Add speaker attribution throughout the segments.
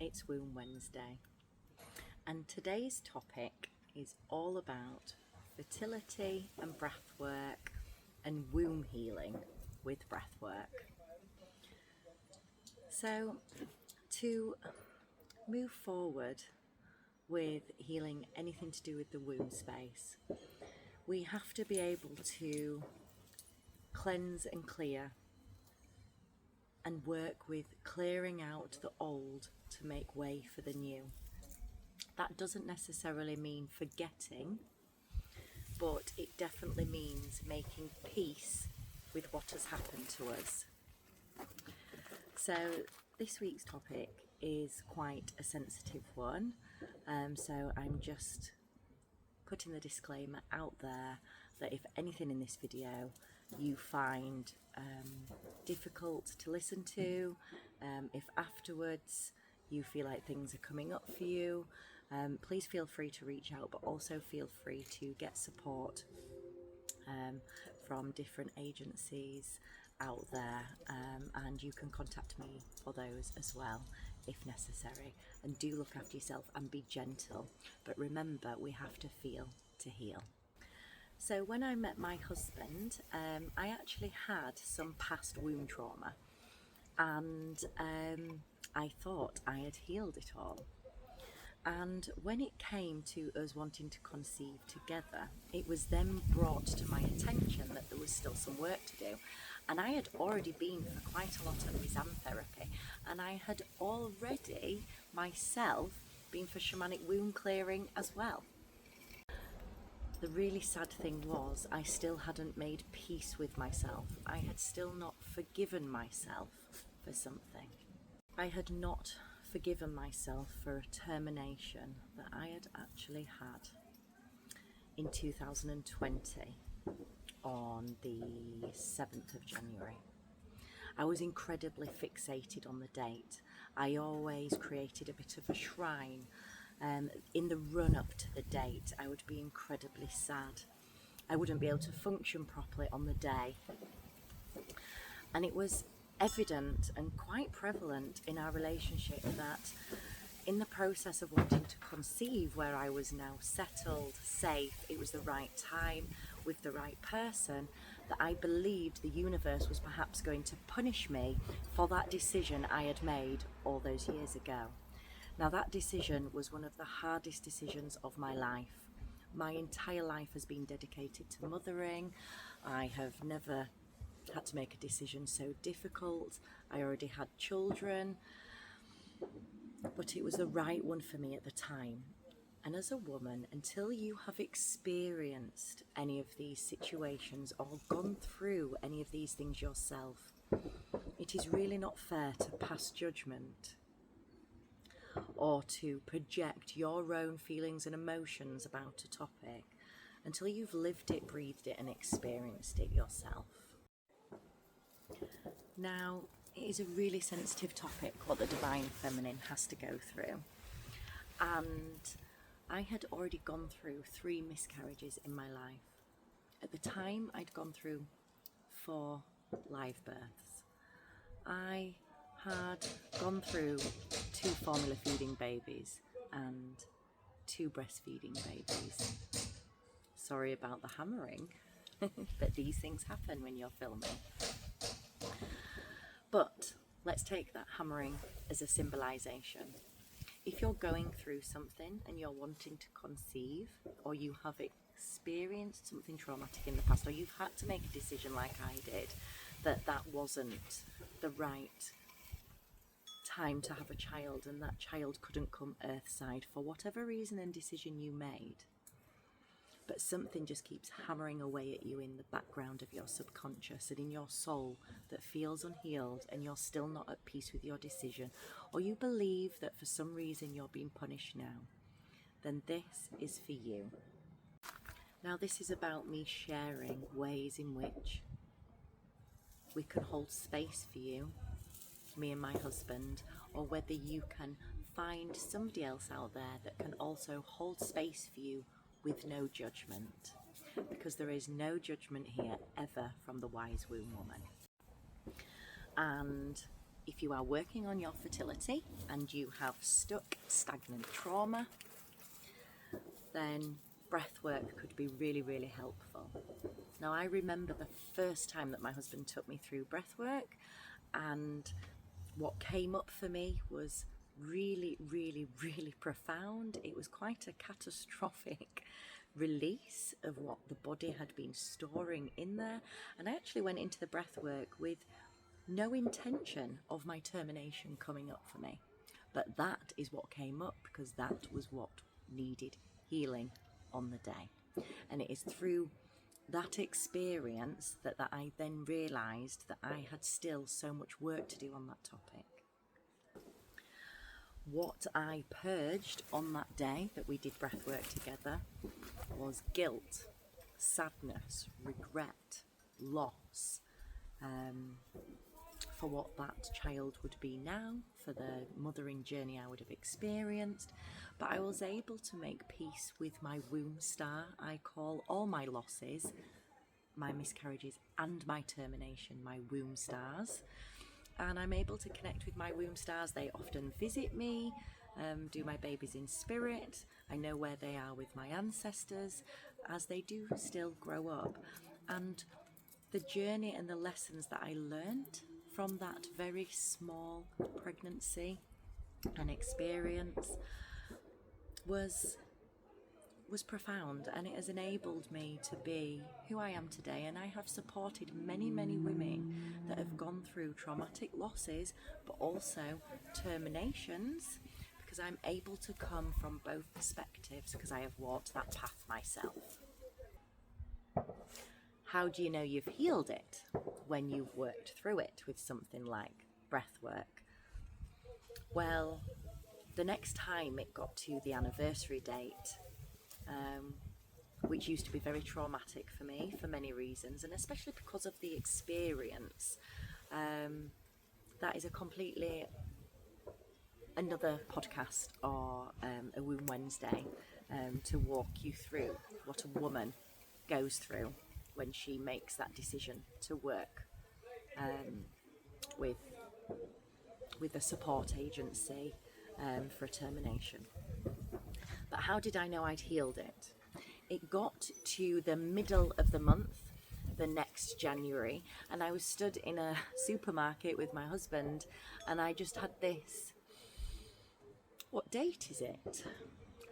Speaker 1: it's Womb Wednesday, and today's topic is all about fertility and breathwork and womb healing with breathwork. So, to move forward with healing anything to do with the womb space, we have to be able to cleanse and clear and work with clearing out the old to make way for the new. That doesn't necessarily mean forgetting, but it definitely means making peace with what has happened to us. So this week's topic is quite a sensitive one, so I'm just putting the disclaimer out there that if anything in this video you find difficult to listen to, if afterwards you feel like things are coming up for you, please feel free to reach out, but also feel free to get support from different agencies out there, and you can contact me for those as well if necessary. And do look after yourself and be gentle, but remember, we have to feel to heal. So when I met my husband, I actually had some past womb trauma, and I thought I had healed it all. And when it came to us wanting to conceive together, it was then brought to my attention that there was still some work to do. And I had already been for quite a lot of exam therapy, and I had already myself been for shamanic womb clearing as well. The really sad thing was I still hadn't made peace with myself. I had still not forgiven myself for something. I had not forgiven myself for a termination that I had actually had in 2020 on the 7th of January. I was incredibly fixated on the date. I always created a bit of a shrine. In the run up to the date, I would be incredibly sad. I wouldn't be able to function properly on the day. And it was evident and quite prevalent in our relationship that in the process of wanting to conceive, where I was now settled, safe, it was the right time with the right person, that I believed the universe was perhaps going to punish me for that decision I had made all those years ago. Now, that decision was one of the hardest decisions of my life. My entire life has been dedicated to mothering. I have never had to make a decision so difficult. I already had children, but it was the right one for me at the time. And as a woman, until you have experienced any of these situations or gone through any of these things yourself, it is really not fair to pass judgment or to project your own feelings and emotions about a topic until you've lived it, breathed it, and experienced it yourself. Now, it is a really sensitive topic, what the divine feminine has to go through. And I had already gone through 3 miscarriages in my life. At the time, I'd gone through 4 live births. I had gone through 2 formula feeding babies and 2 breastfeeding babies. Sorry about the hammering, but these things happen when you're filming. But let's take that hammering as a symbolisation. If you're going through something and you're wanting to conceive, or you have experienced something traumatic in the past, or you've had to make a decision like I did, that wasn't the right time to have a child, and that child couldn't come earthside for whatever reason and decision you made, but something just keeps hammering away at you in the background of your subconscious and in your soul that feels unhealed, and you're still not at peace with your decision, or you believe that for some reason you're being punished now, then this is for you. Now, this is about me sharing ways in which we can hold space for you, me and my husband, or whether you can find somebody else out there that can also hold space for you with no judgment, because there is no judgment here ever from the wise womb woman. And if you are working on your fertility and you have stuck stagnant trauma, then breathwork could be really, really helpful. Now, I remember the first time that my husband took me through breathwork, and what came up for me was really, really, really profound. It was quite a catastrophic release of what the body had been storing in there. And I actually went into the breathwork with no intention of my termination coming up for me. But that is what came up, because that was what needed healing on the day. And it is through that experience that I then realised that I had still so much work to do on that topic. What I purged on that day that we did breathwork together was guilt, sadness, regret, loss, for what that child would be now, for the mothering journey I would have experienced. But I was able to make peace with my womb star. I call all my losses, my miscarriages and my termination, my womb stars. And I'm able to connect with my womb stars. They often visit me, do my babies in spirit. I know where they are with my ancestors as they do still grow up. And the journey and the lessons that I learned from that very small pregnancy and experience was profound, and it has enabled me to be who I am today. And I have supported many, many women that have gone through traumatic losses, but also terminations, because I'm able to come from both perspectives, because I have walked that path myself. How do you know you've healed it? When you've worked through it with something like breathwork. Well, the next time it got to the anniversary date, which used to be very traumatic for me for many reasons, and especially because of the experience, that is a completely another podcast, or a Womb Wednesday, to walk you through what a woman goes through when she makes that decision to work with a support agency for a termination. But how did I know I'd healed it? It got to the middle of the month, the next January, and I was stood in a supermarket with my husband, and I just had this, what date is it?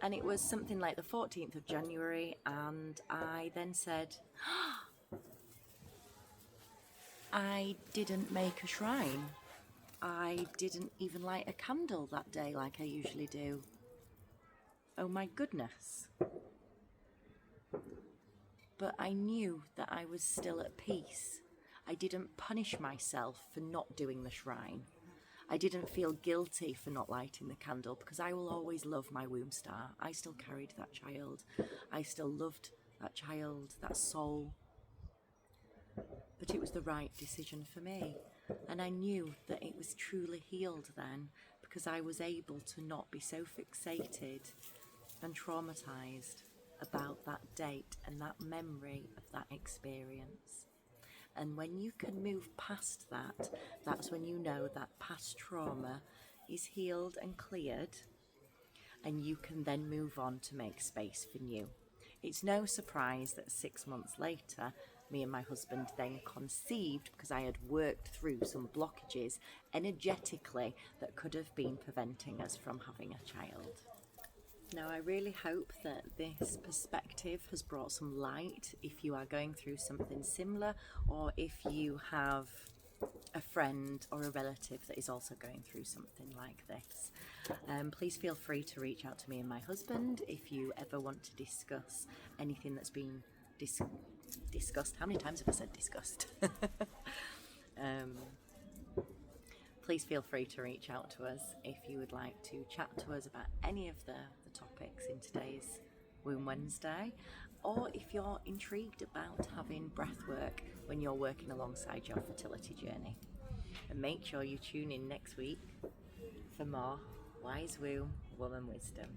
Speaker 1: And it was something like the 14th of January, and I then said, I didn't make a shrine. I didn't even light a candle that day like I usually do. Oh my goodness. But I knew that I was still at peace. I didn't punish myself for not doing the shrine. I didn't feel guilty for not lighting the candle, because I will always love my womb star. I still carried that child. I still loved that child, that soul. But it was the right decision for me. And I knew that it was truly healed then, because I was able to not be so fixated and traumatized about that date and that memory of that experience. And when you can move past that, that's when you know that past trauma is healed and cleared, and you can then move on to make space for new. It's no surprise that 6 months later, me and my husband then conceived, because I had worked through some blockages energetically that could have been preventing us from having a child. Now, I really hope that this perspective has brought some light if you are going through something similar, or if you have a friend or a relative that is also going through something like this. Please feel free to reach out to me and my husband if you ever want to discuss anything that's been discussed. How many times have I said discussed? Please feel free to reach out to us if you would like to chat to us about any of the topics in today's Womb Wednesday, or if you're intrigued about having breathwork when you're working alongside your fertility journey. And make sure you tune in next week for more Wise Womb Woman Wisdom.